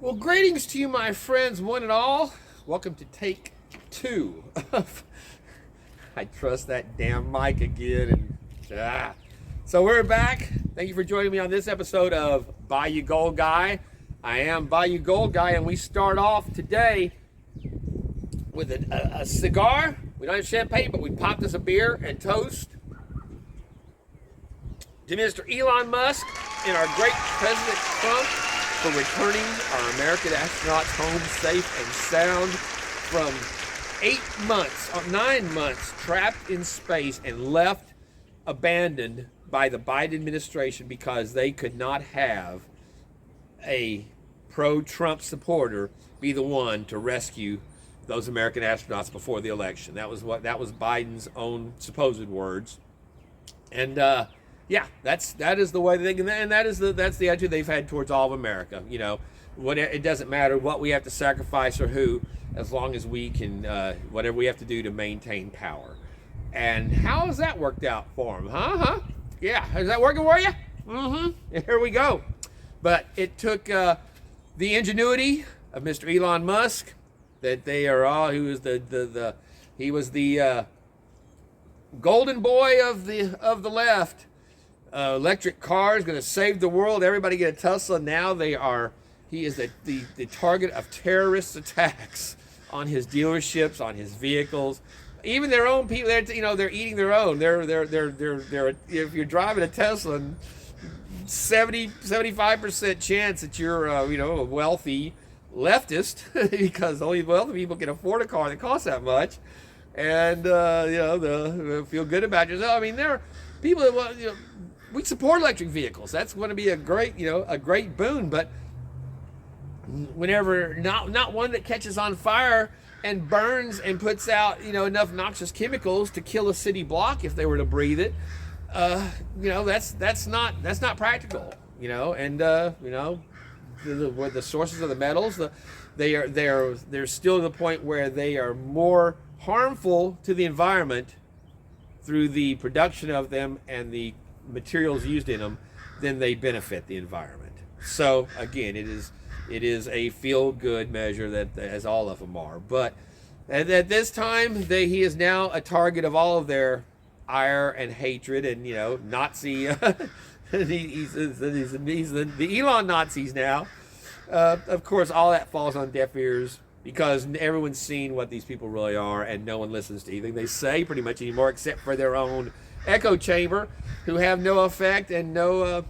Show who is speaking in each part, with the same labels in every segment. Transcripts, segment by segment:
Speaker 1: Well, greetings to you, my friends, one and all. Welcome to take two of I trust that damn mic again. So we're back. Thank you for joining me on this episode of Bayou Gold Guy. I am Bayou Gold Guy, and we start off today with a cigar. We don't have champagne, but we popped us a beer and toast to Mr. Elon Musk and our great President Trump for returning our American astronauts home safe and sound from 9 months trapped in space and left abandoned by the Biden administration because they could not have a pro-Trump supporter be the one to rescue those American astronauts before the election. That was Biden's own supposed words. And yeah, that is the way they think, and that's the attitude they've had towards all of America. You know, it doesn't matter what we have to sacrifice or who, as long as we can, whatever we have to do to maintain power. And how has that worked out for them? Yeah, is that working for you? Here we go. But it took the ingenuity of Mr. Elon Musk, that they are all. He was the golden boy of the left. Electric cars going to save the world. Everybody get a Tesla now. He is the target of terrorist attacks on his dealerships, on his vehicles. Even their own people, they're eating their own. They're if you're driving a Tesla, 75% chance that you're a wealthy leftist because only wealthy people can afford a car that costs that much, and they'll feel good about yourself. I mean, there are people that we support electric vehicles. That's going to be a great boon. But whenever not one that catches on fire and burns and puts out enough noxious chemicals to kill a city block if they were to breathe it, that's not practical. And the sources of the metals, they're still to the point where they are more harmful to the environment through the production of them and the materials used in them than they benefit the environment. So again, it is a feel-good measure, that as all of them are. But at this time, he is now a target of all of their ire and hatred, and Nazi. he's the Elon Nazis now. Of course, all that falls on deaf ears because everyone's seen what these people really are, and no one listens to anything they say pretty much anymore, except for their own echo chamber, who have no effect and no,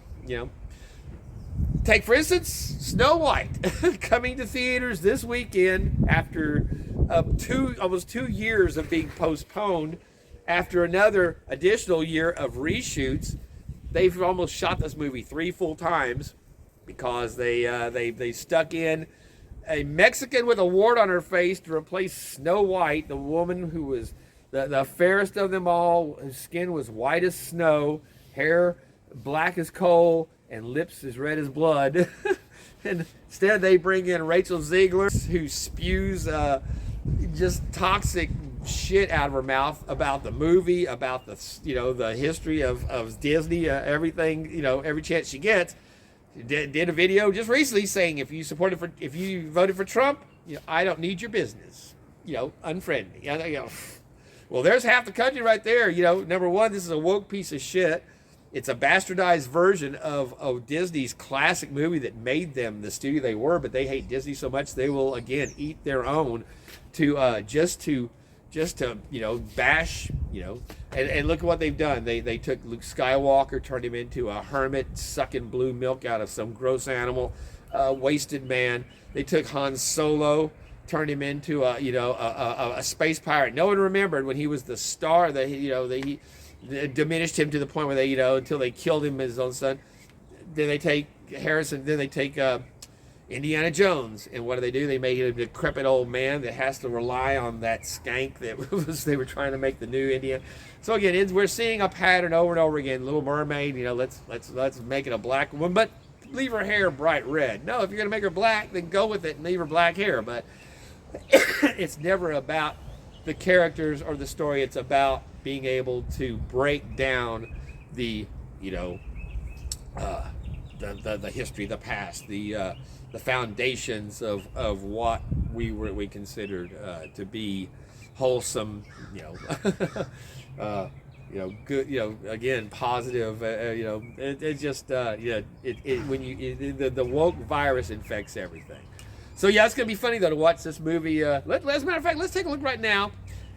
Speaker 1: Take, for instance, Snow White, coming to theaters this weekend after almost 2 years of being postponed, after another additional year of reshoots. They've almost shot this movie 3 full times because they stuck in a Mexican with a wart on her face to replace Snow White, the woman who was the fairest of them all. His skin was white as snow, hair black as coal, and lips as red as blood. And instead they bring in Rachel Ziegler, who spews just toxic shit out of her mouth about the movie, about the history of Disney, everything, every chance she gets. Did a video just recently saying if you voted for Trump, I don't need your business. Unfriend me. Well, there's half the country right there. Number one, this is a woke piece of shit. It's a bastardized version of Disney's classic movie that made them the studio they were, but they hate Disney so much they will again eat their own to just to bash, and look at what they've done. They took Luke Skywalker, turned him into a hermit sucking blue milk out of some gross animal, wasted man. They took Han Solo, turned him into a space pirate. No one remembered when he was the star. They diminished him to the point where they until they killed him, his own son. Then they take Harrison. Then they take Indiana Jones, and what do? They made him a decrepit old man that has to rely on that skank that they were trying to make the new Indiana. So again, we're seeing a pattern over and over again. Little Mermaid, let's make it a black woman, but leave her hair bright red. No, if you're gonna make her black, then go with it and leave her black hair. But it's never about the characters or the story. It's about being able to break down the the history, the past, the foundations of what we considered to be wholesome, good, again, positive, it just, when the woke virus infects everything. So yeah, it's gonna be funny though to watch this movie. As a matter of fact, let's take a look right now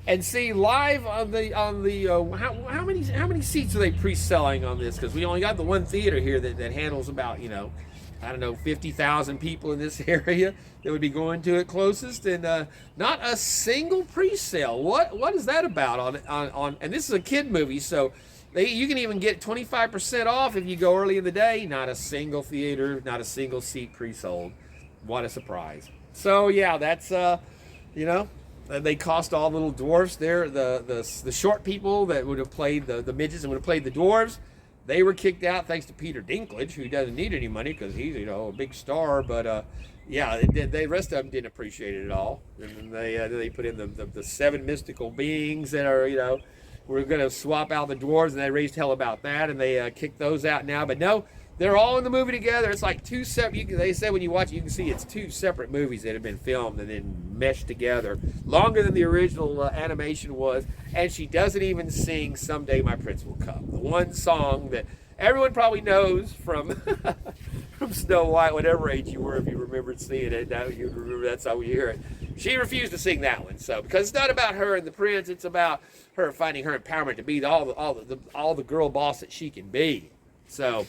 Speaker 1: and see live on the how many seats are they pre-selling on this? Because we only got the one theater here that handles about 50,000 people in this area that would be going to it closest, and not a single pre-sale. What is that about on and this is a kid movie, so you can even get 25% off if you go early in the day. Not a single theater, not a single seat pre-sold. What a surprise. So yeah, that's they cost all the little dwarfs there, the short people that would have played the midgets and would have played the dwarves. They were kicked out thanks to Peter Dinklage, who doesn't need any money because he's a big star. But the rest of them didn't appreciate it at all. And they put in the 7 mystical beings that are we're going to swap out the dwarves, and they raised hell about that, and they kicked those out now. But no, they're all in the movie together. It's like two separate. They said when you watch it, you can see it's 2 separate movies that have been filmed and then meshed together, longer than the original animation was. And she doesn't even sing "Someday My Prince Will Come," the one song that everyone probably knows from from Snow White, whatever age you were, if you remembered seeing it. Now you remember that's how we hear it. She refused to sing that one, so because it's not about her and the prince, it's about her finding her empowerment to be all the girl boss that she can be. So.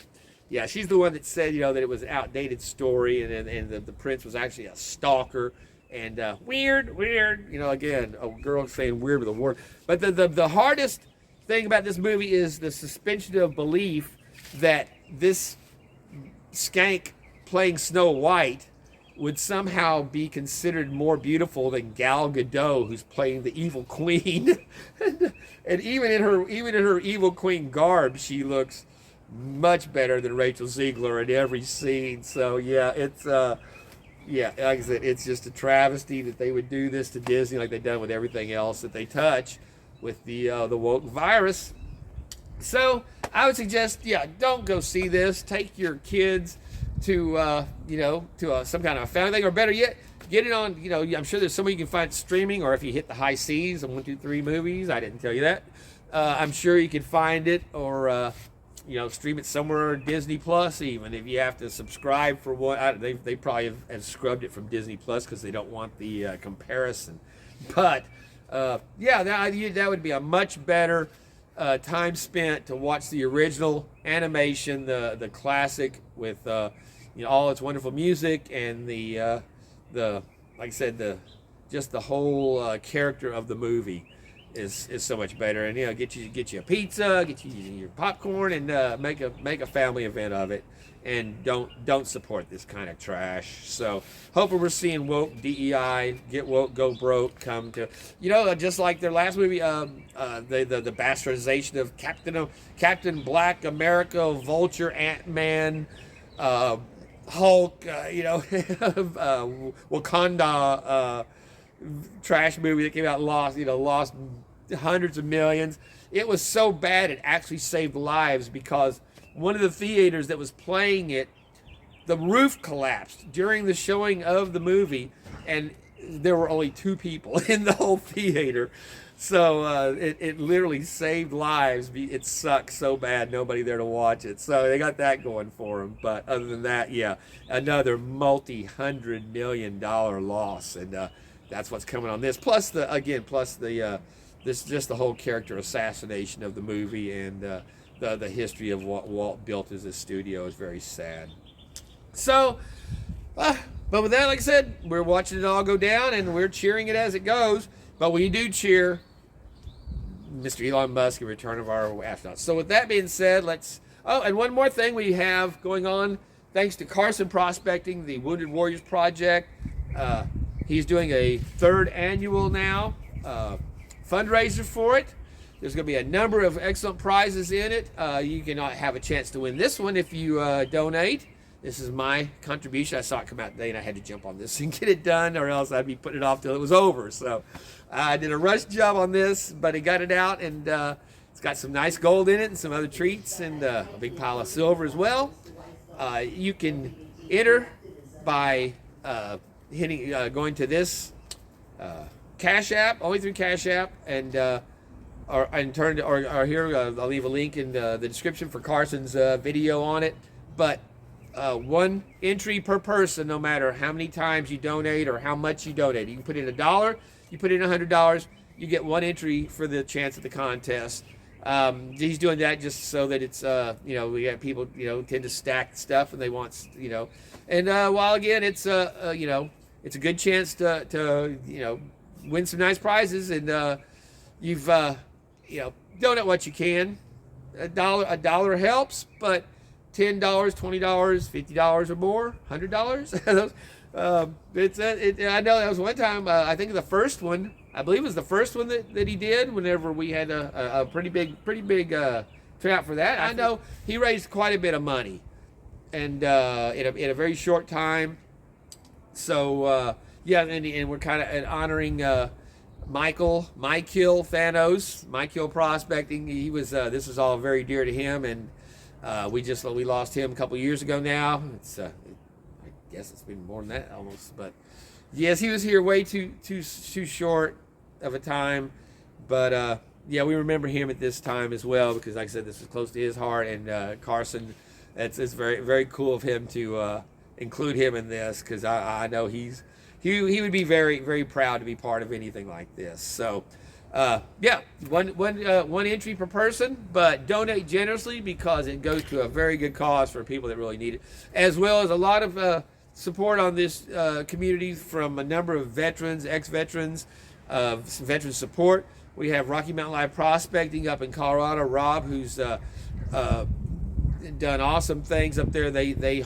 Speaker 1: Yeah, she's the one that said, that it was an outdated story, and the prince was actually a stalker, and weird, again, a girl saying weird with a word. But the hardest thing about this movie is the suspension of belief that this skank playing Snow White would somehow be considered more beautiful than Gal Gadot, who's playing the evil queen. and even in her evil queen garb, she looks much better than Rachel Ziegler in every scene. So yeah, it's like I said, it's just a travesty that they would do this to Disney like they've done with everything else that they touch with the woke virus. So I would suggest, don't go see this. Take your kids to some kind of a family thing, or better yet, get it on. I'm sure there's somewhere you can find streaming, or if you hit the high seas on 1, 2, 3 movies. I didn't tell you that. I'm sure you can find it, or stream it somewhere, Disney Plus even, if you have to subscribe for one. They probably have scrubbed it from Disney Plus because they don't want the comparison. But that would be a much better time spent to watch the original animation, the classic with all its wonderful music and the like I said, the whole character of the movie is so much better. And get you a pizza, get you your popcorn, and make a family event of it. And don't support this kind of trash. So hopefully we're seeing woke DEI, get woke, go broke, come to just like their last movie, the bastardization of Captain Black America, Vulture, Ant-Man, Hulk, Wakanda. Trash movie that came out, lost hundreds of millions. It was so bad it actually saved lives, because one of the theaters that was playing it, the roof collapsed during the showing of the movie, and there were only 2 people in the whole theater. So it literally saved lives. It sucked so bad, nobody there to watch it. So they got that going for them. But other than that, another multi-$100 million loss, and that's what's coming on this. Plus the whole character assassination of the movie, and the history of what Walt built as a studio is very sad. So, but with that, like I said, we're watching it all go down, and we're cheering it as it goes. But we do cheer Mr. Elon Musk and return of our astronauts. So with that being said, and one more thing we have going on, thanks to CARSON Prospecting, the Wounded Warriors Project. He's doing a 3rd annual now fundraiser for it. There's going to be a number of excellent prizes in it. You can have a chance to win this one if you donate. This is my contribution. I saw it come out today, and I had to jump on this and get it done, or else I'd be putting it off till it was over. So I did a rush job on this, but I got it out, and it's got some nice gold in it and some other treats, and a big pile of silver as well. You can enter by going to this Cash App, only through Cash App, and here I'll leave a link in the description for Carson's video on it. But one entry per person, no matter how many times you donate or how much you donate. You can put in $1, you put in $100, you get one entry for the chance at the contest. He's doing that just so that it's we have people tend to stack stuff and they want and while again it's it's a good chance to win some nice prizes, and you've donate what you can. A dollar helps, but $10, $20, $50 or more, $100. I know that was one time. I think the first one, I believe it was the first one that he did. Whenever we had a pretty big turnout for that, I know he raised quite a bit of money, and in a very short time. So yeah, and we're kind of honoring Michael Thanos, Michael Prospecting. He was this was all very dear to him, and we lost him a couple years ago now. It's I guess it's been more than that almost, but yes, he was here way too short of a time. But yeah, we remember him at this time as well, because like I said, this is close to his heart, and Carson, it's very, very cool of him to include him in this, because I know he would be very, very proud to be part of anything like this. So yeah, one entry per person, but donate generously, because it goes to a very good cause for people that really need it, as well as a lot of support on this community from a number of veterans, ex-veterans, some veteran support. We have Rocky Mountain Live Prospecting up in Colorado, Rob, who's done awesome things up there. They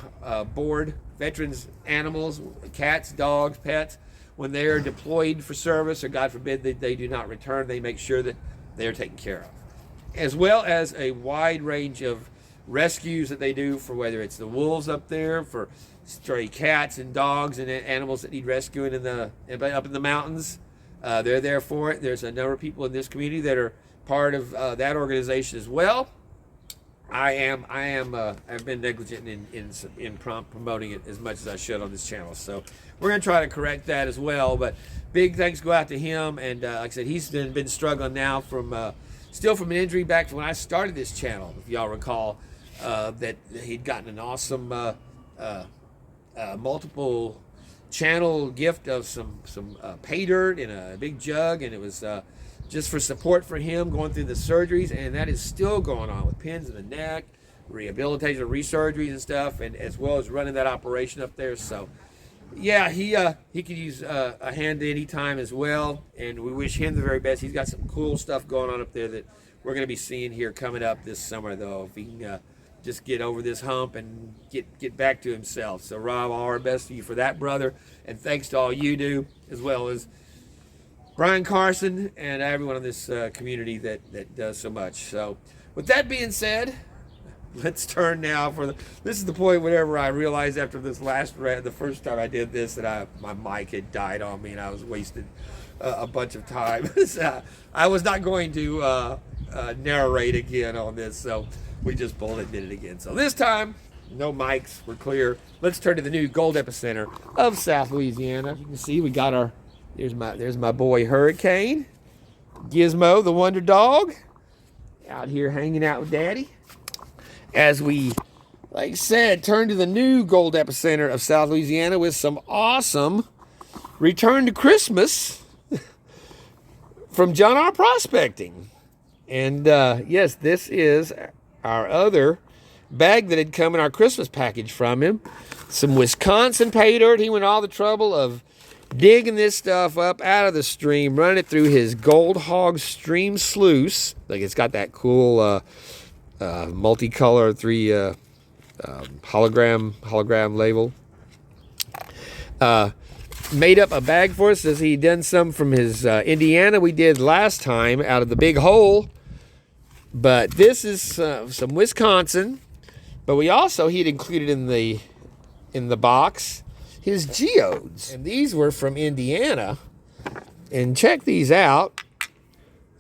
Speaker 1: board veterans' animals, cats, dogs, pets, when they are deployed for service, or God forbid that they do not return. They make sure that they are taken care of, as well as a wide range of rescues that they do, for whether it's the wolves up there, for stray cats and dogs and animals that need rescuing up in the mountains. They're there for it. There's a number of people in this community that are part of that organization as well. I've been negligent in promoting it as much as I should on this channel, so we're going to try to correct that as well. But big thanks go out to him, and like I said, he's been struggling now still from an injury back to when I started this channel. If y'all recall, that he'd gotten an awesome multiple channel gift of some pay dirt in a big jug, and it was just for support for him going through the surgeries, and that is still going on with pins in the neck, rehabilitation, resurgeries and stuff, and as well as running that operation up there. So yeah, he could use a hand any time as well, and we wish him the very best. He's got some cool stuff going on up there that we're going to be seeing here coming up this summer, though, if he can just get over this hump and get back to himself. So Rob, all our best to you for that, brother, and thanks to all you do, as well as Brian Carson and everyone in this community that does so much. So with that being said, let's turn now this is the point whenever I realized after this the first time I did this, that my mic had died on me and I was wasting a bunch of time. I was not going to narrate again on this, so we just pulled it and did it again. So this time, no mics, we're clear. Let's turn to the new gold epicenter of South Louisiana. You can see we got there's my boy Hurricane, Gizmo the Wonder Dog, out here hanging out with Daddy, as we, like I said, turn to the new gold epicenter of South Louisiana with some awesome Return to Christmas from John R. Prospecting. And yes, this is our other bag that had come in our Christmas package from him. Some Wisconsin pay dirt. He went all the trouble of digging this stuff up out of the stream, running it through his Gold Hog stream sluice. Like, it's got that cool multicolor hologram label. Made up a bag for us, as he done some from his Indiana we did last time out of the big hole. But this is some Wisconsin. But he'd included in the box his geodes, and these were from Indiana. And check these out.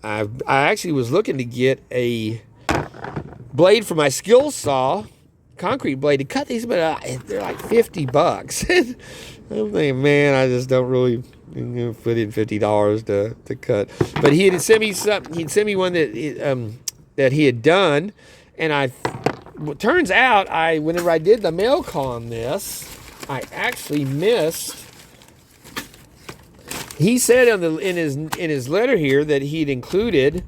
Speaker 1: I actually was looking to get a blade for my skill saw, concrete blade to cut these, but they're like $50. I'm thinking, man, I just don't really put in $50 to cut. But he had sent me something. He'd sent me one that he had done, and turns out whenever I did the mail call on this, I actually missed. He said in his letter here that he'd included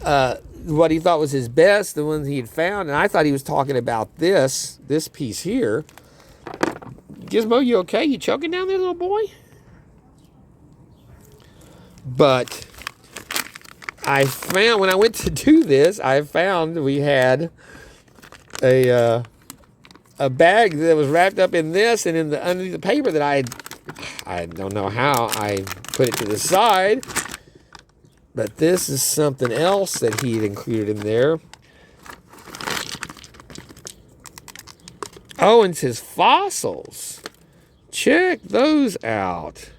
Speaker 1: what he thought was his best, the ones he had found, and I thought he was talking about this piece here. Gizmo, you okay? You choking down there, little boy? But I found, when I went to do this, I found we had a bag that was wrapped up in this and in underneath the paper that I don't know how I put it to the side, but this is something else that he had included in there. Oh, and it says fossils. Check those out.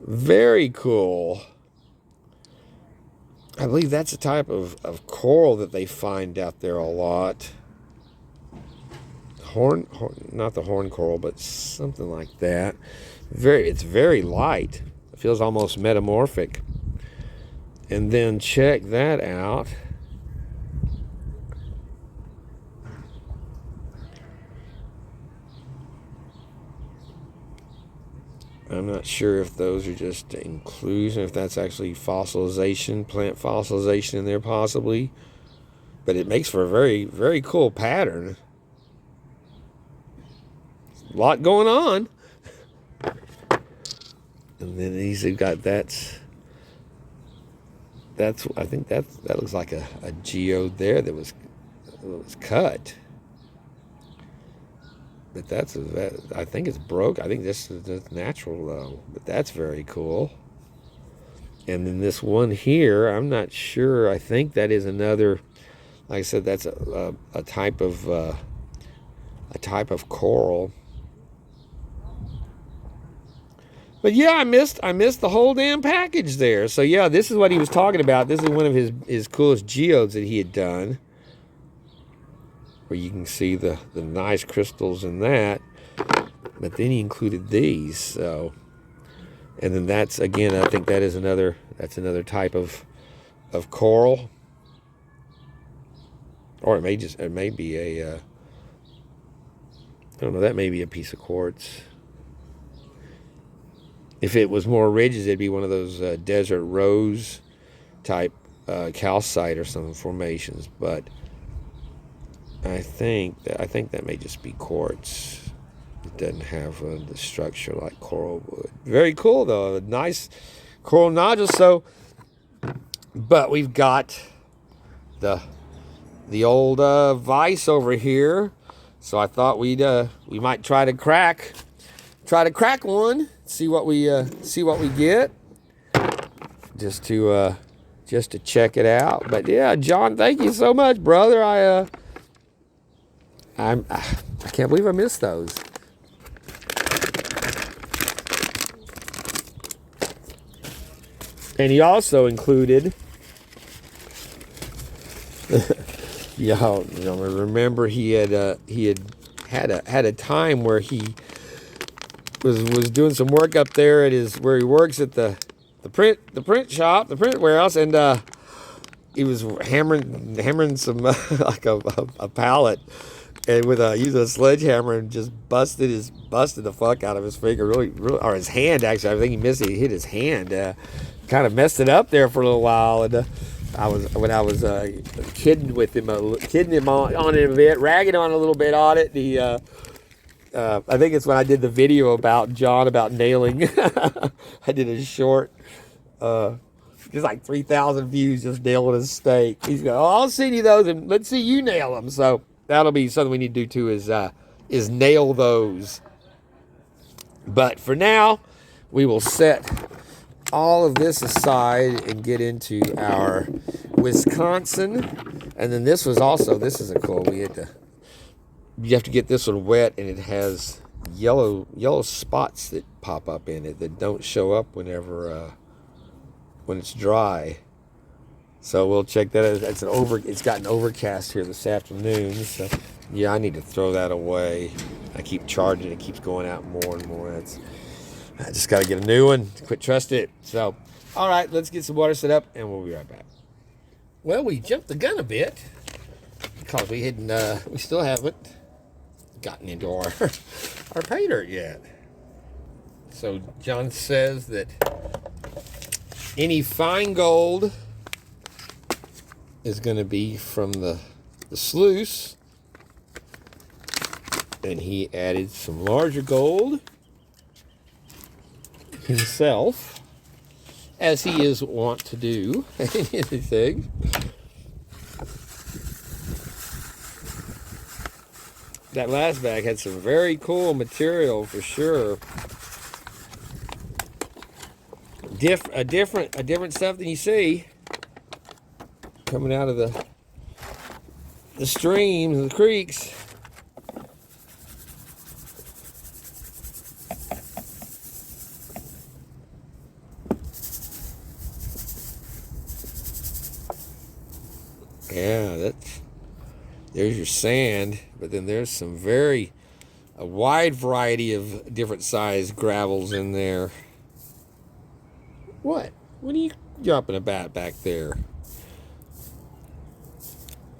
Speaker 1: Very cool. I believe that's a type of coral that they find out there a lot. Not the horn coral, but something like that. It's very light. It feels almost metamorphic. And then check that out. I'm not sure if those are just inclusion, if that's actually fossilization, plant fossilization in there possibly. But it makes for a very, very cool pattern. A lot going on. And then these have got that's I think that looks like a geode there that was cut. But I think it's broke. I think this is natural though. But that's very cool. And then this one here, I'm not sure. I think that is another. Like I said, that's a type of coral. But yeah, I missed the whole damn package there. So yeah, this is what he was talking about. This is one of his coolest geodes that he had done, where you can see the nice crystals in that. But then he included these. So, and then that's, again, I think that's another type of coral, or it may be a I don't know. That may be a piece of quartz. If it was more rigid, it'd be one of those desert rose type calcite or some formations. But I think that may just be quartz. It doesn't have the structure like coral would. Very cool though, a nice coral nodule. So, but we've got the old vise over here. So I thought we might try to crack one. See what we get, just to check it out. But yeah, John, thank you so much, brother. I can't believe I missed those. And he also included, y'all remember he had a time where he was doing some work up there at where he works at the print shop, the print warehouse, and he was hammering some like a pallet, and using a sledgehammer, and just busted the fuck out of his finger, really, or his hand actually. I think he missed it. He hit his hand, kind of messed it up there for a little while, and when I was kidding him on it a bit, ragging on a little bit on it. I think it's when I did the video about John about nailing. I did a short, just like 3,000 views, just nailing a stake. He's going, "Oh, I'll send you those, and let's see you nail them." So that'll be something we need to do too. Is nail those. But for now, we will set all of this aside and get into our Wisconsin. And then this is a cool. You have to get this one wet, and it has yellow spots that pop up in it that don't show up when it's dry. So we'll check that out. It's gotten overcast here this afternoon. So yeah, I need to throw that away. I keep charging. It keeps going out more and more. I just got to get a new one. Quit trusting it. So, all right, let's get some water set up, and we'll be right back. Well, we jumped the gun a bit because we still haven't gotten into our pay dirt yet. So John says that any fine gold is going to be from the sluice, and he added some larger gold himself, as he is wont to do in anything. That last bag had some very cool material for sure. Different stuff than you see coming out of the streams and the creeks. Yeah, there's your sand, but then there's a wide variety of different size gravels in there. What are you dropping about back there?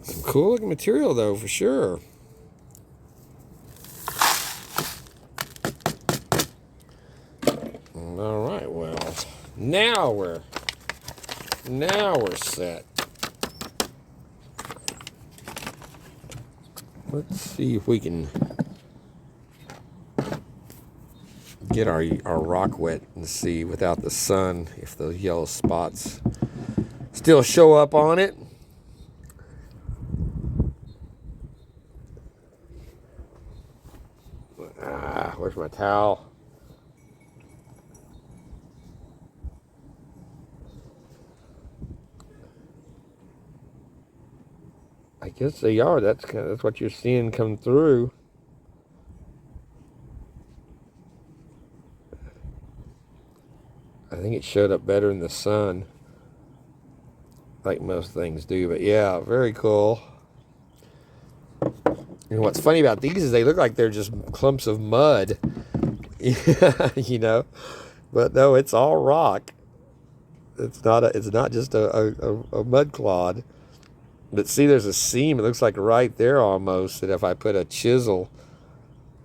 Speaker 1: Some cool looking material though, for sure. All right, well, now we're set. Let's see if we can get our rock wet and see without the sun if those yellow spots still show up on it. Where's my towel? I guess they are. That's what you're seeing come through. I think it showed up better in the sun, like most things do. But yeah, very cool. And what's funny about these is they look like they're just clumps of mud, you know. But no, it's all rock. It's not just a mud clod. But see, there's a seam, it looks like right there almost, that if I put a chisel,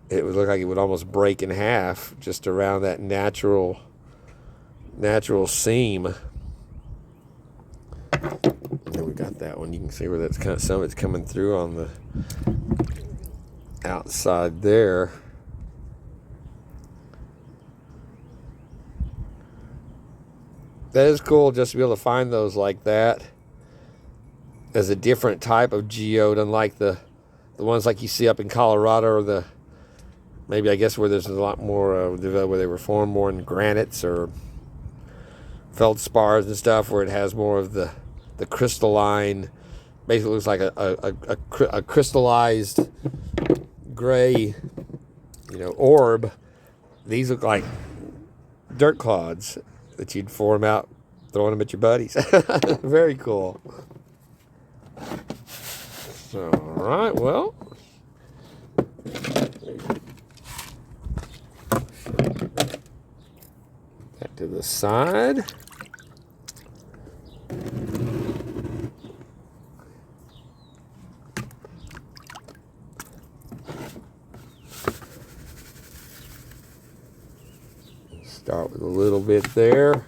Speaker 1: it would look like it would almost break in half just around that natural seam. And then we got that one. You can see where that's some of it's coming through on the outside there. That is cool just to be able to find those like that. As a different type of geode, unlike the ones like you see up in Colorado, or maybe I guess where there's a lot more where they were formed more in granites or feldspars and stuff, where it has more of the crystalline, basically looks like a crystallized gray, orb. These look like dirt clods that you'd form out throwing them at your buddies. Very cool. All right, well, back to the side. Start with a little bit there.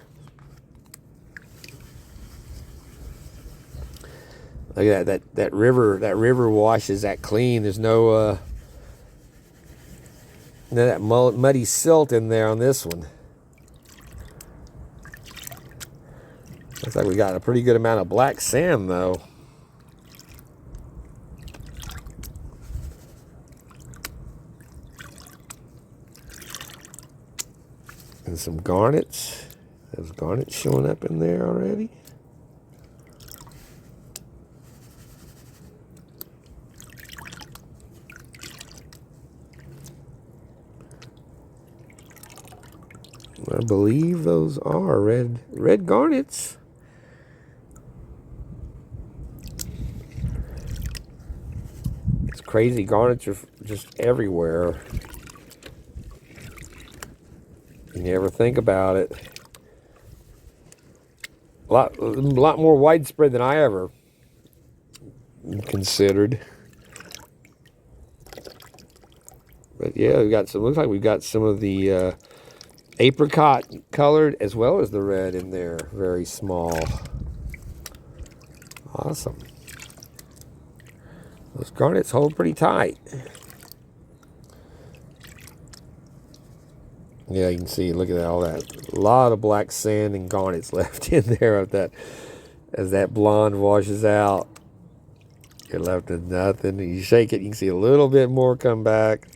Speaker 1: Look at that river washes that clean. There's no that muddy silt in there on this one. Looks like we got a pretty good amount of black sand though. And some garnets. There's garnets showing up in there already. I believe those are red garnets. crazy garnets are just everywhere. You never think about it. A lot more widespread than I ever considered. But yeah, we got some. Looks like we've got some of the apricot colored as well as the red in there. Very small. Awesome. Those garnets hold pretty tight. Yeah, you can see. Look at that, all that. A lot of black sand and garnets left in there of that. As that blonde washes out, you're left with nothing. You shake it, you can see a little bit more come back.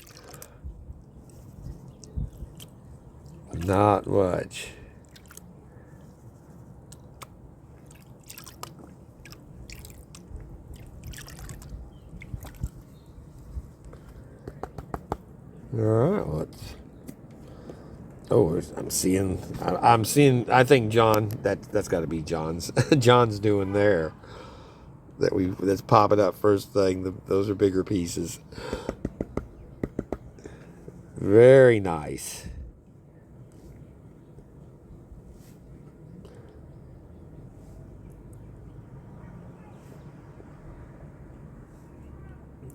Speaker 1: Not much. All right, let's. Oh, I'm seeing. I think John. That's got to be John's. John's doing there. That's popping up first thing. Those are bigger pieces. Very nice.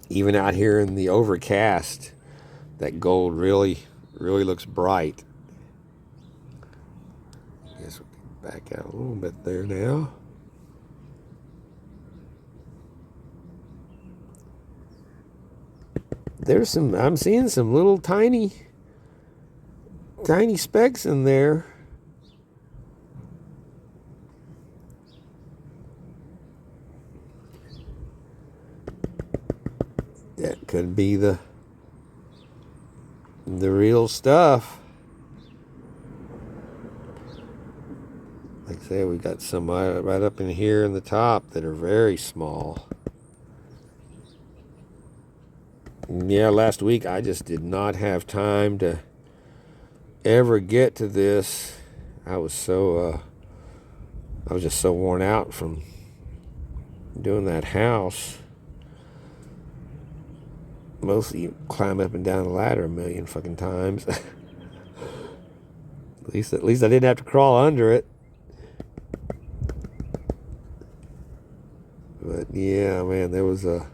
Speaker 1: Even out here in the overcast, that gold really looks bright. Guess we'll back out a little bit there now. There's some, I'm seeing some little tiny specks in there. That could be the real stuff. Like I say, we got some right up in here in the top that are very small. Yeah, last week I just did not have time to ever get to this. I was just so worn out from doing that house. Mostly you climb up and down the ladder a million fucking times. At least I didn't have to crawl under it. But yeah, man, there was a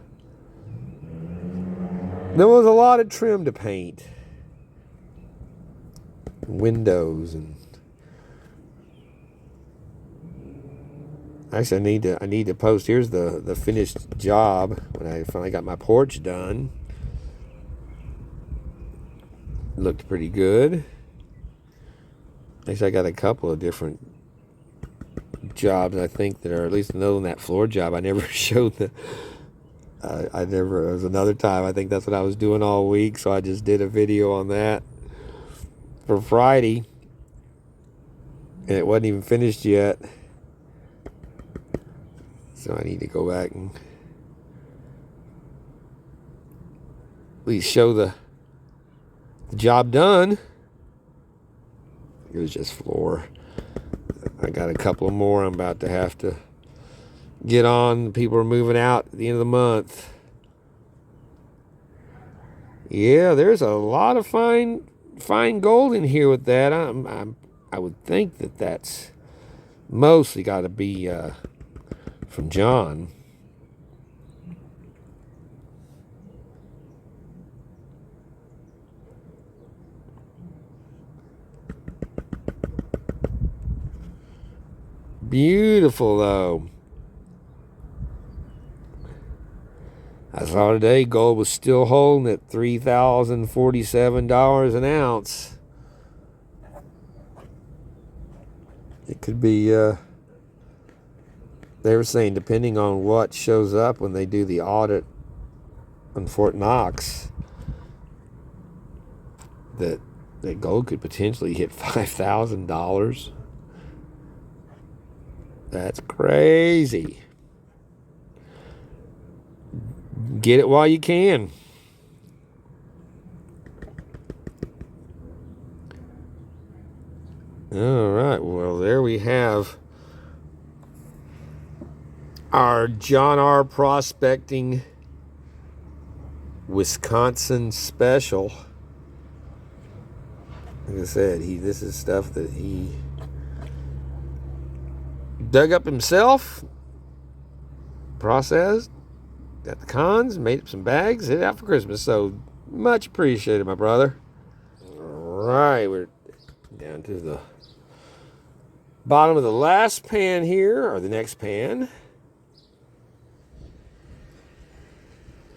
Speaker 1: lot of trim to paint. Windows and actually I need to post. Here's the finished job when I finally got my porch done. Looked pretty good. Actually, I got a couple of different jobs, I think, that are, at least another than that floor job. I never showed the. It was another time. I think that's what I was doing all week, so I just did a video on that for Friday, and it wasn't even finished yet. So I need to go back and at least show the job done. It was just floor. I got a couple of more I'm about to have to get on. People are moving out at the end of the month. Yeah, there's a lot of fine gold in here with that. I would think that that's mostly got to be from John. Beautiful, though. I saw today gold was still holding at $3,047 an ounce. It could be, they were saying, depending on what shows up when they do the audit on Fort Knox, that gold could potentially hit $5,000. That's crazy. Get it while you can. All right, well, there we have our John R. Prospecting Wisconsin special. Like I said, this is stuff that he dug up himself, processed, got the cons, made up some bags, hit it out for Christmas. So much appreciated, my brother. All right, we're down to the bottom of the last pan here, or the next pan.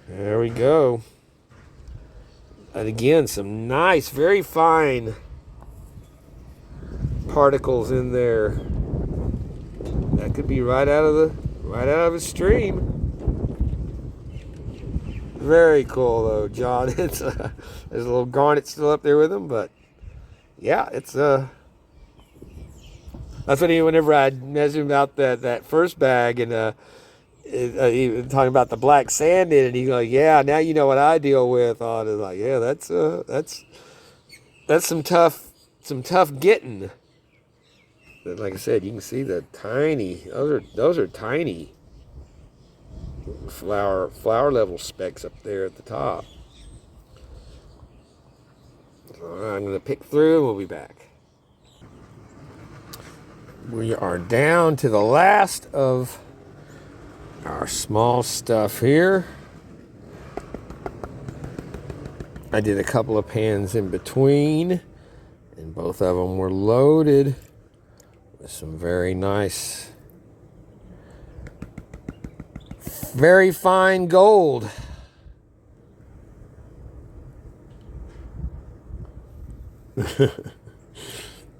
Speaker 1: There we go. And again, some nice, very fine particles in there. That could be right out of a stream. Very cool though, John. It's there's a little garnet still up there with them, but yeah, it's that's what whenever I mentioned about that first bag and even talking about the black sand in it, he's like, yeah, now you know what I deal with on it. Like, yeah, that's some tough getting. But like I said, you can see the tiny, those are tiny flour level specks up there at the top. So I'm gonna pick through and we'll be back. We are down to the last of our small stuff here. I did a couple of pans in between, and both of them were loaded with some very nice, very fine gold.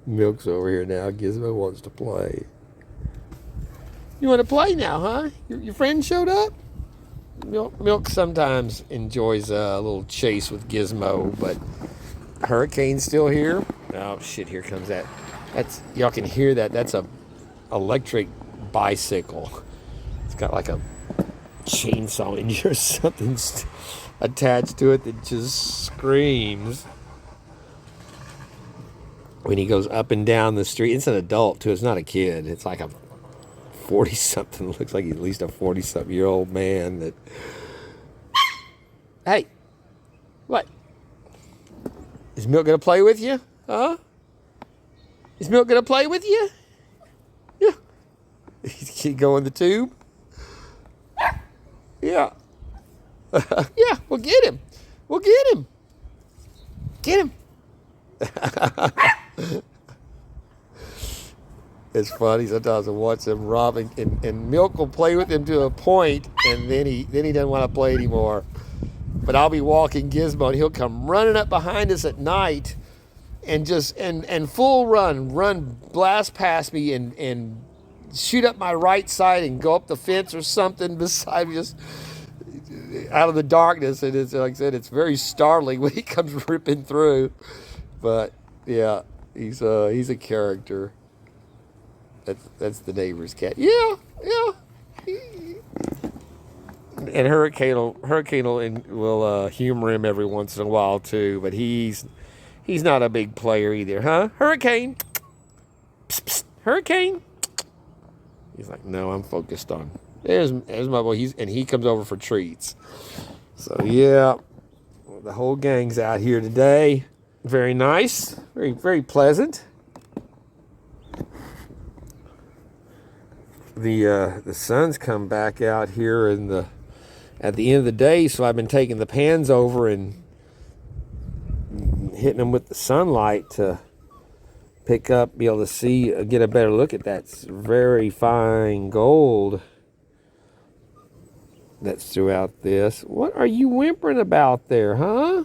Speaker 1: Milk's over here now. Gizmo wants to play. You want to play now, huh? Your friend showed up? Milk sometimes enjoys a little chase with Gizmo, but Hurricane's still here. Oh shit! Here comes that. Y'all can hear that. That's a electric bicycle. It's got like a chainsaw engine or something attached to it that just screams when he goes up and down the street. It's an adult too. It's not a kid. It's like a 40-something, looks like at least a 40-something-year-old man that... Hey! What? Is Milk gonna play with you? Huh? Is Milk gonna play with you? Yeah. He go in the tube? Yeah. Yeah, we'll get him. We'll get him. Get him. It's funny. Sometimes I watch them rob and Milk will play with him to a point, and then he doesn't want to play anymore. But I'll be walking Gizmo, and he'll come running up behind us at night, and just and full run blast past me and shoot up my right side and go up the fence or something beside me, just out of the darkness. And it's like I said, it's very startling when he comes ripping through. But yeah, he's a character. That's the neighbor's cat. Yeah. And Hurricane will humor him every once in a while too, but he's not a big player either, huh? Hurricane, psst, psst. Hurricane. He's like, no, I'm focused on. There's my boy. He comes over for treats. So yeah, the whole gang's out here today. Very nice, very very pleasant. The sun's come back out here at the end of the day, so I've been taking the pans over and hitting them with the sunlight to be able to see, get a better look at that very fine gold that's throughout this. What are you whimpering about there, huh?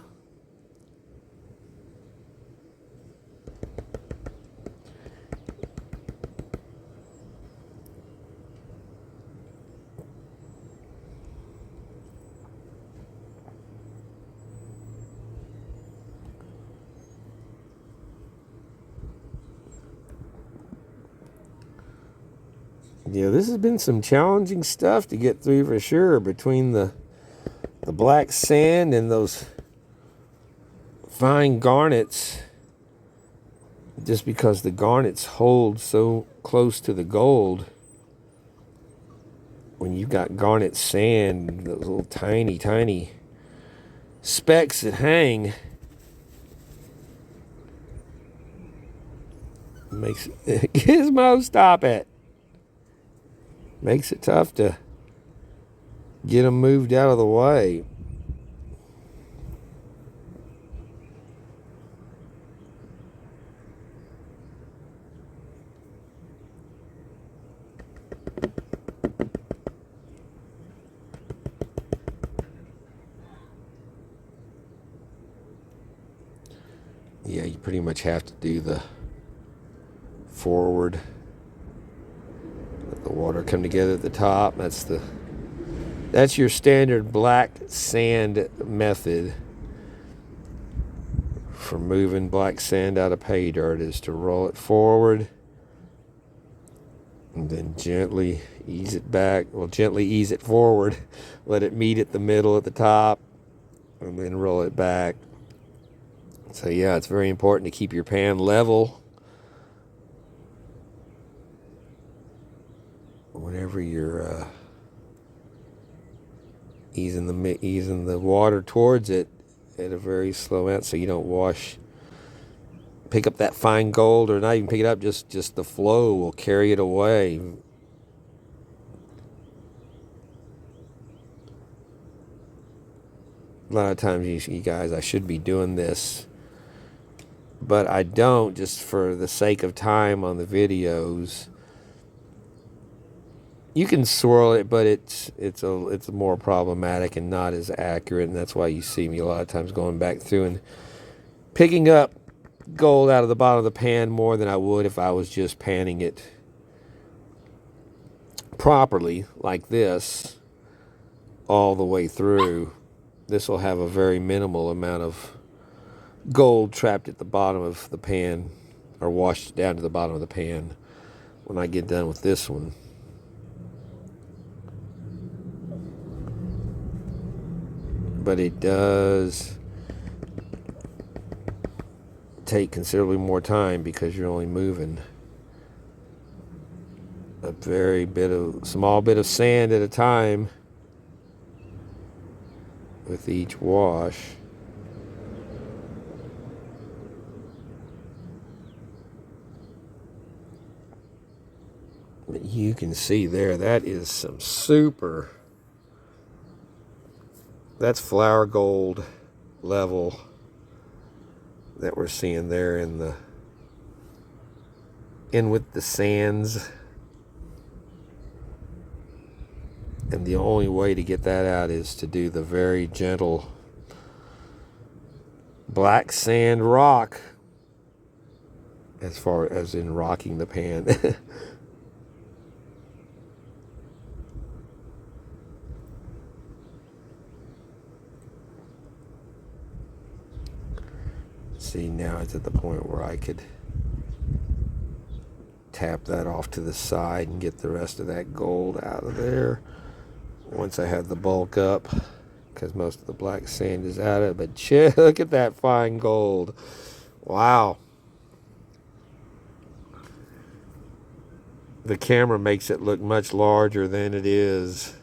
Speaker 1: Yeah, this has been some challenging stuff to get through for sure, between the black sand and those fine garnets, just because the garnets hold so close to the gold. When you've got garnet sand, those little tiny specks that hang. Makes it, Gizmo, stop it. Makes it tough to get them moved out of the way. Yeah, you pretty much have to do the forward. Let the water come together at the top. That's your standard black sand method for moving black sand out of pay dirt, is to roll it forward and then gently ease it back. Well, gently ease it forward, let it meet at the middle at the top, and then roll it back. So yeah, it's very important to keep your pan level whenever you're easing the water towards it at a very slow amount, so you don't pick up that fine gold, or not even pick it up, just the flow will carry it away. A lot of times, you guys, I should be doing this, but I don't, just for the sake of time on the videos. You can swirl it, but it's more problematic and not as accurate, and that's why you see me a lot of times going back through and picking up gold out of the bottom of the pan more than I would if I was just panning it properly like this all the way through. This will have a very minimal amount of gold trapped at the bottom of the pan, or washed down to the bottom of the pan when I get done with this one. But it does take considerably more time because you're only moving a small bit of sand at a time with each wash. But you can see there, that is some that's flour gold level that we're seeing there in with the sands. And the only way to get that out is to do the very gentle black sand rock, as far as in rocking the pan. See, now it's at the point where I could tap that off to the side and get the rest of that gold out of there once I have the bulk up, because most of the black sand is out of it. But look at that fine gold. Wow. The camera makes it look much larger than it is,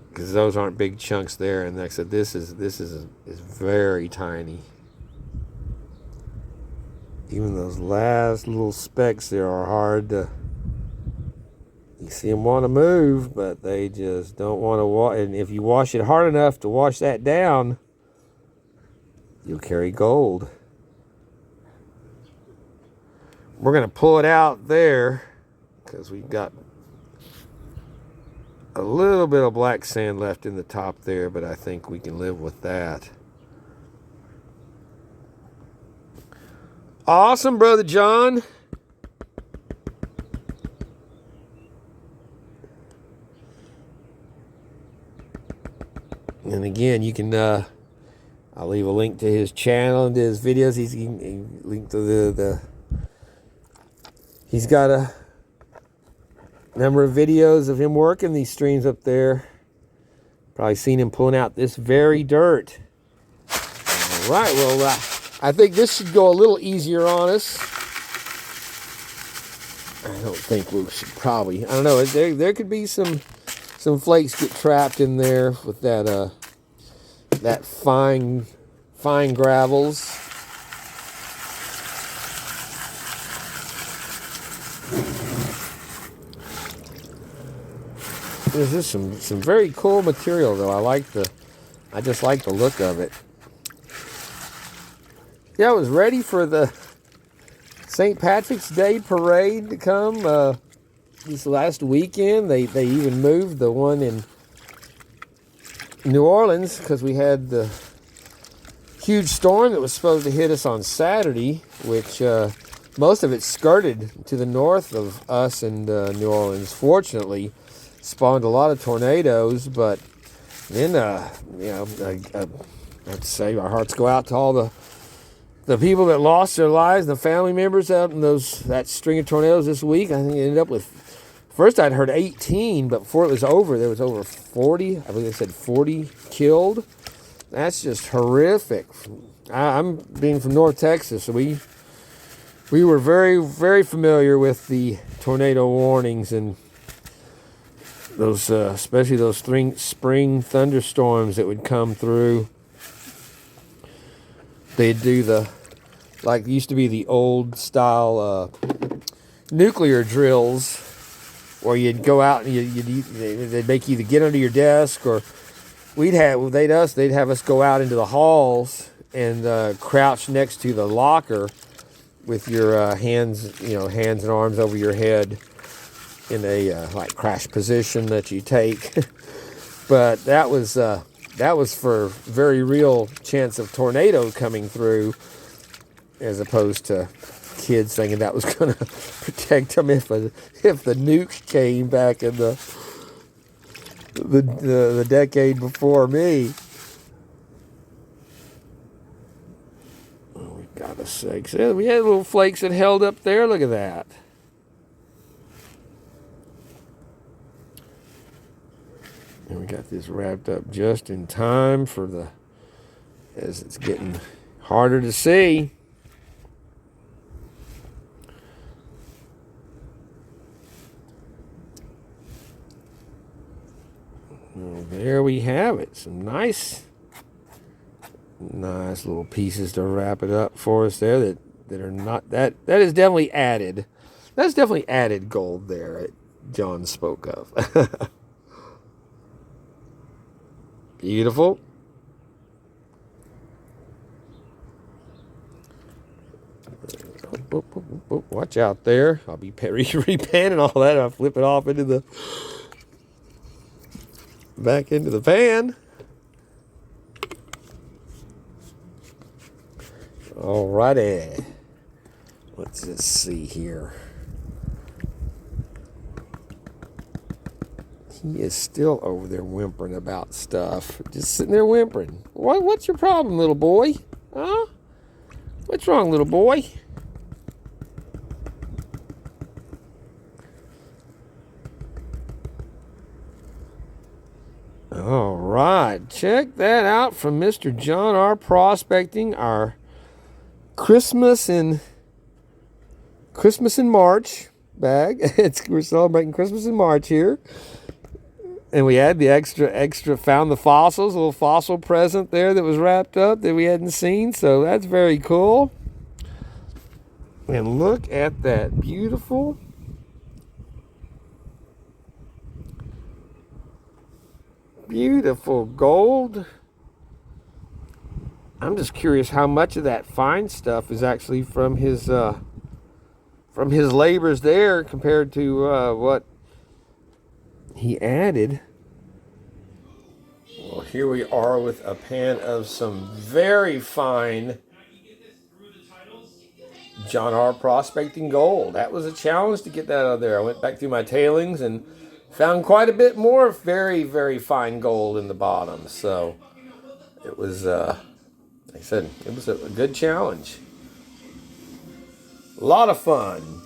Speaker 1: because those aren't big chunks there. And like I said, this is very tiny. Even those last little specks there are hard to, you see them want to move, but they just don't want to wash. And if you wash it hard enough to wash that down, you'll carry gold. We're going to pull it out there because we've got a little bit of black sand left in the top there, but I think we can live with that. Awesome, Brother John. And again, you can, I'll leave a link to his channel and to his videos. He's linked to he's got a number of videos of him working these streams up there. Probably seen him pulling out this very dirt. All right, well, I think this should go a little easier on us. I don't think we should probably, I don't know, there could be some flakes get trapped in there with that that fine gravels. This is some very cool material, though. I just like the look of it. Yeah, I was ready for the St. Patrick's Day parade to come this last weekend. They even moved the one in New Orleans because we had the huge storm that was supposed to hit us on Saturday, which most of it skirted to the north of us and New Orleans. Fortunately, spawned a lot of tornadoes, but then I have to say our hearts go out to all the people that lost their lives, the family members out in that string of tornadoes this week. I think it ended up with, first I'd heard 18, but before it was over, there was over 40. I believe they said 40 killed. That's just horrific. I'm being from North Texas, so we were very, very familiar with the tornado warnings and those, especially those spring thunderstorms that would come through. They'd do like used to be the old style nuclear drills, where you'd go out and they'd make you either get under your desk, or they'd have us go out into the halls and crouch next to the locker with your hands and arms over your head in a like crash position that you take. But that was for very real chance of tornado coming through, as opposed to kids thinking that was going to protect them if the nuke came back in the decade before me. Oh, we got a six. Yeah, we had little flakes that held up there. Look at that. And we got this wrapped up just in time as it's getting harder to see. Well, there we have it. Some nice little pieces to wrap it up for us there that are not, that is definitely added. That's definitely added gold there that John spoke of. Beautiful. Watch out there. I'll be repanning all that. I'll flip it off back into the pan. Alrighty. Let's just see here. He is still over there whimpering about stuff. Just sitting there whimpering. What's your problem, little boy? Huh? What's wrong, little boy? All right. Check that out from Mr. John R. Prospecting, our Christmas in March bag. We're celebrating Christmas in March here. And we had the extra, found the fossils, a little fossil present there that was wrapped up that we hadn't seen. So that's very cool. And look at that beautiful gold. I'm just curious how much of that fine stuff is actually from his labors there compared to what he added. Well, here we are with a pan of some very fine John R. Prospecting gold. That was a challenge to get that out of there. I went back through my tailings and found quite a bit more very, very fine gold in the bottom. So it was, like I said, it was a good challenge. A lot of fun.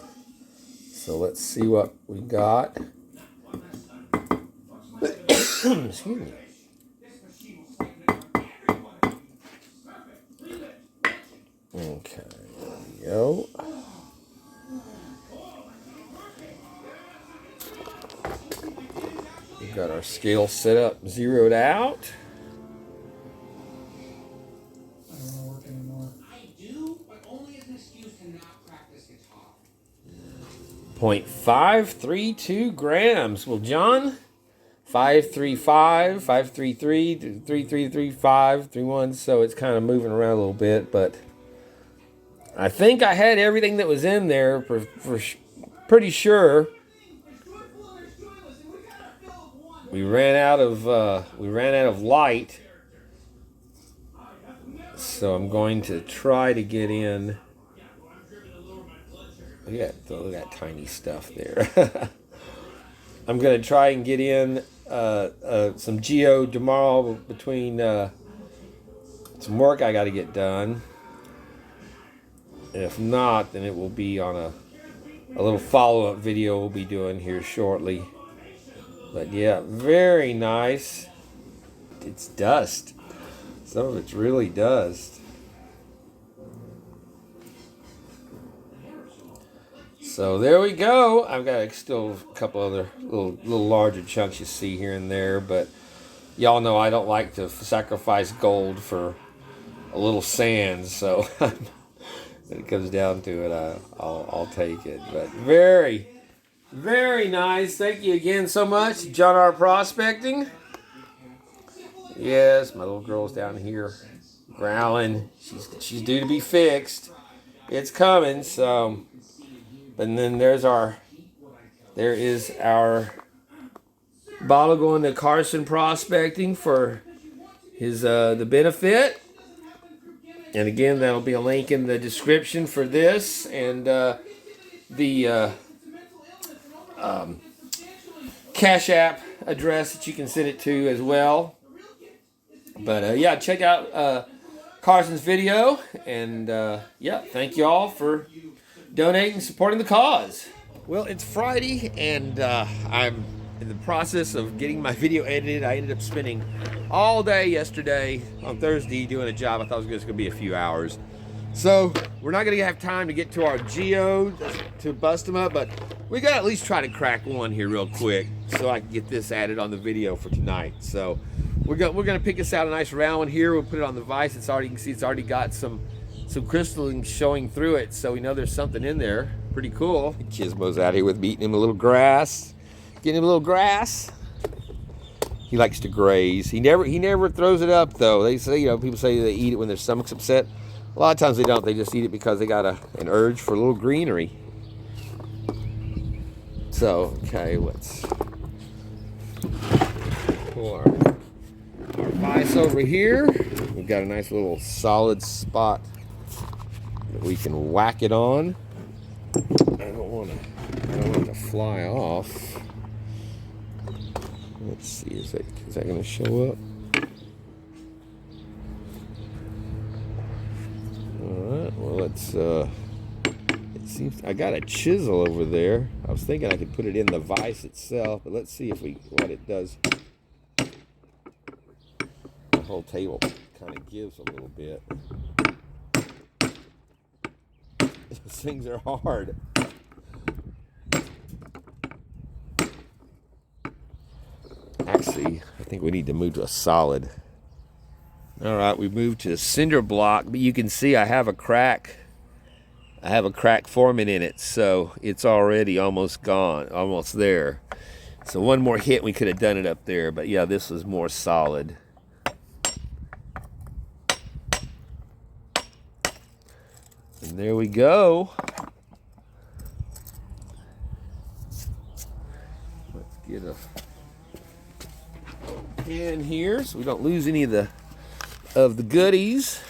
Speaker 1: So let's see what we got. Excuse me. Okay, there we go. We've got our scale set up, zeroed out. 0.532 grams. Well, John, 535, 533, 3335, 31. So it's kind of moving around a little bit, but I think I had everything that was in there for pretty sure. We ran out of light, so I'm going to try to get in. Look at that tiny stuff there. I'm going to try and get in some geode tomorrow between some work I got to get done. If not, then it will be on a little follow-up video we'll be doing here shortly. But yeah, very nice. It's dust. Some of it's really dust. So there we go. I've got still a couple other little larger chunks you see here and there, but y'all know I don't like to sacrifice gold for a little sand, so when it comes down to it, I'll take it. But very, very nice. Thank you again so much, John R. Prospecting. Yes, my little girl's down here growling. She's due to be fixed. It's coming. So, and then there is our bottle going to CARSON Prospecting for his the benefit. And again, that'll be a link in the description for this and the Cash App address that you can send it to as well. But yeah, check out Carson's video, and yeah, thank you all for donating and supporting the cause. Well, it's Friday, and I'm in the process of getting my video edited. I ended up spending all day yesterday on Thursday doing a job I thought was going to be a few hours. So we're not going to have time to get to our geodes to bust them up, but we got to at least try to crack one here real quick so I can get this added on the video for tonight. So we're going to pick us out a nice round one here. We'll put it on the vise. It's already, you can see it's already got some crystalline showing through it, so we know there's something in there. Pretty cool. Gizmo's out here with me, eating him a little grass. Getting him a little grass. He likes to graze. He never throws it up though. They say, people say they eat it when their stomach's upset. A lot of times they don't. They just eat it because they got an urge for a little greenery. So, okay, let's pull our vise over here. We've got a nice little solid spot that we can whack it on. I don't want it to fly off. Let's see, is that going to show up? Alright, well let's, it seems, I got a chisel over there. I was thinking I could put it in the vise itself, but let's see what it does. The whole table kind of gives a little bit. Those things are hard. Actually, I think we need to move to a solid. All right, we moved to a cinder block, but you can see I have a crack. I have a crack forming in it, so it's already almost gone, almost there. So one more hit, we could have done it up there, but yeah, this was more solid. And there we go. Let's get a pan here so we don't lose any of the goodies.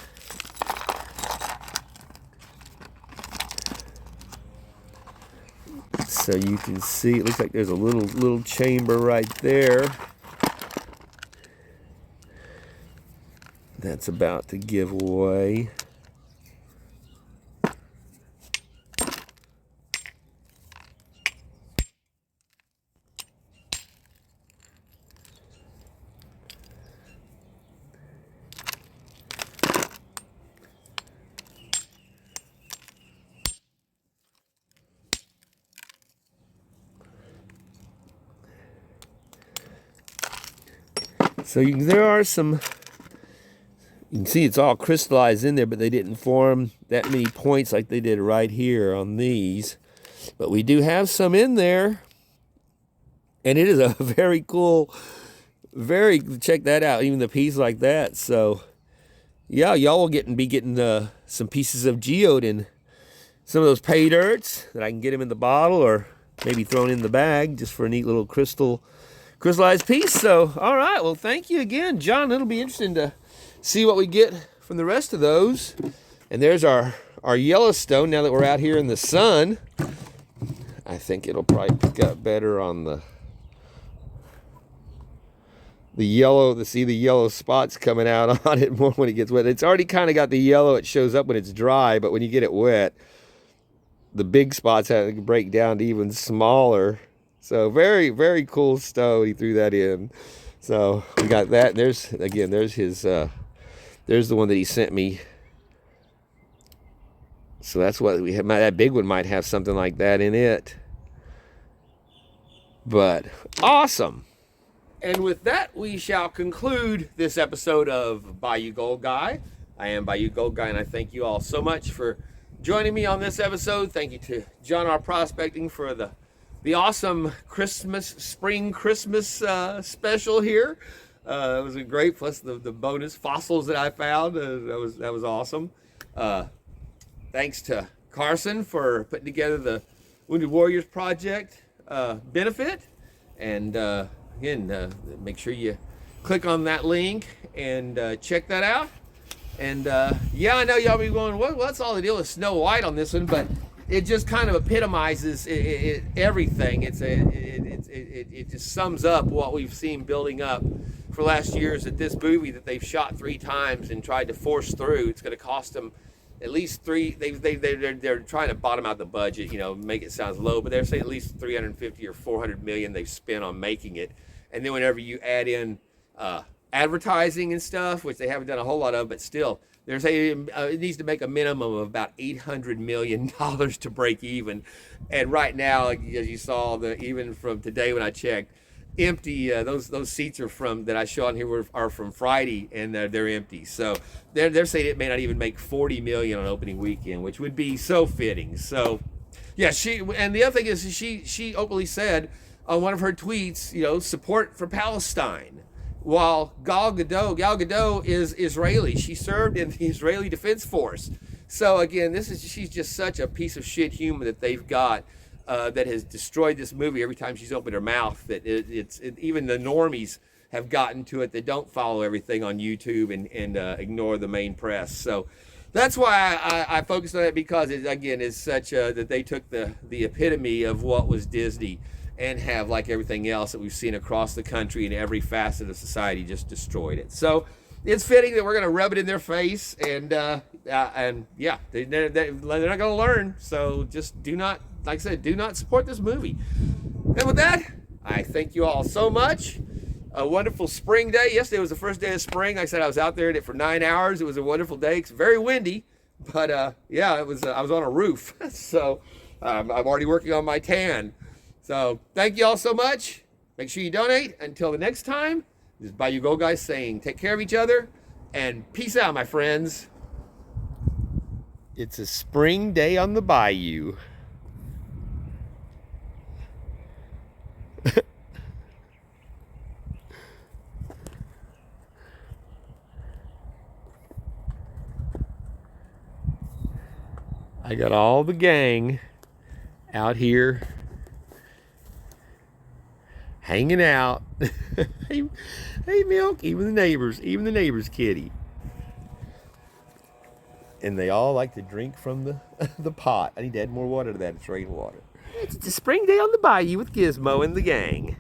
Speaker 1: So you can see it looks like there's a little chamber right there that's about to give away. So there are some, you can see it's all crystallized in there, but they didn't form that many points like they did right here on these. But we do have some in there. And it is a very cool, check that out, even the piece like that. So, yeah, y'all will be getting some pieces of geode in some of those pay dirts that I can get them in the bottle or maybe thrown in the bag just for a neat little crystallized piece. So, all right, well, thank you again, John. It'll be interesting to see what we get from the rest of those. And there's our Yellowstone now that we're out here in the sun. I think it'll probably pick up better on the yellow, to see the yellow spots coming out on it more when it gets wet. It's already kind of got the yellow. It shows up when it's dry, but when you get it wet, the big spots have to break down to even smaller. So very, very cool stone. He threw that in. So we got that. There's his, there's the one that he sent me. So that's what we have. That big one might have something like that in it. But awesome. And with that, we shall conclude this episode of Bayou Gold Guy. I am Bayou Gold Guy, and I thank you all so much for joining me on this episode. Thank you to John R. Prospecting for the awesome spring Christmas special here. It was a great, plus the bonus fossils that I found. That was awesome. Thanks to Carson for putting together the Wounded Warriors Project benefit. And again, make sure you click on that link and check that out. And yeah, I know y'all be going, what's all the deal with Snow White on this one? But it just kind of epitomizes everything. It just sums up what we've seen building up for last years at this movie that they've shot 3 times and tried to force through. It's going to cost them at least they're trying to bottom out the budget, make it sound low, but they're saying at least 350 or 400 million they've spent on making it. And then whenever you add in advertising and stuff, which they haven't done a whole lot of, but still, they're saying it needs to make a minimum of about $800 million to break even. And right now, as you saw, even from today when I checked, empty. Those seats are that I showed on here are from Friday, and they're empty. So they're saying it may not even make 40 million on opening weekend, which would be so fitting. So yeah, and the other thing is she openly said on one of her tweets, support for Palestine. While Gal Gadot is Israeli. She served in the Israeli Defense Force. So again, she's just such a piece of shit human that they've got. That has destroyed this movie every time she's opened her mouth. That even the normies have gotten to it that don't follow everything on YouTube and ignore the main press. So that's why I focused on it, because it again is such that they took the epitome of what was Disney and have, like everything else that we've seen across the country in every facet of society, just destroyed it. So it's fitting that we're going to rub it in their face, and yeah, they're not going to learn. So just do not. Like I said, do not support this movie. And with that, I thank you all so much. A wonderful spring day. Yesterday was the first day of spring. Like I said, I was out there in it for 9 hours. It was a wonderful day. It's very windy, but yeah, it was. I was on a roof, so I'm already working on my tan. So thank you all so much. Make sure you donate. Until the next time, this is Bayou Gold Guy saying, take care of each other and peace out, my friends. It's a spring day on the bayou. I got all the gang out here hanging out. Hey, Milk, even the neighbor's kitty. And they all like to drink from the pot. I need to add more water to that. It's rainwater. It's a spring day on the bayou with Gizmo and the gang.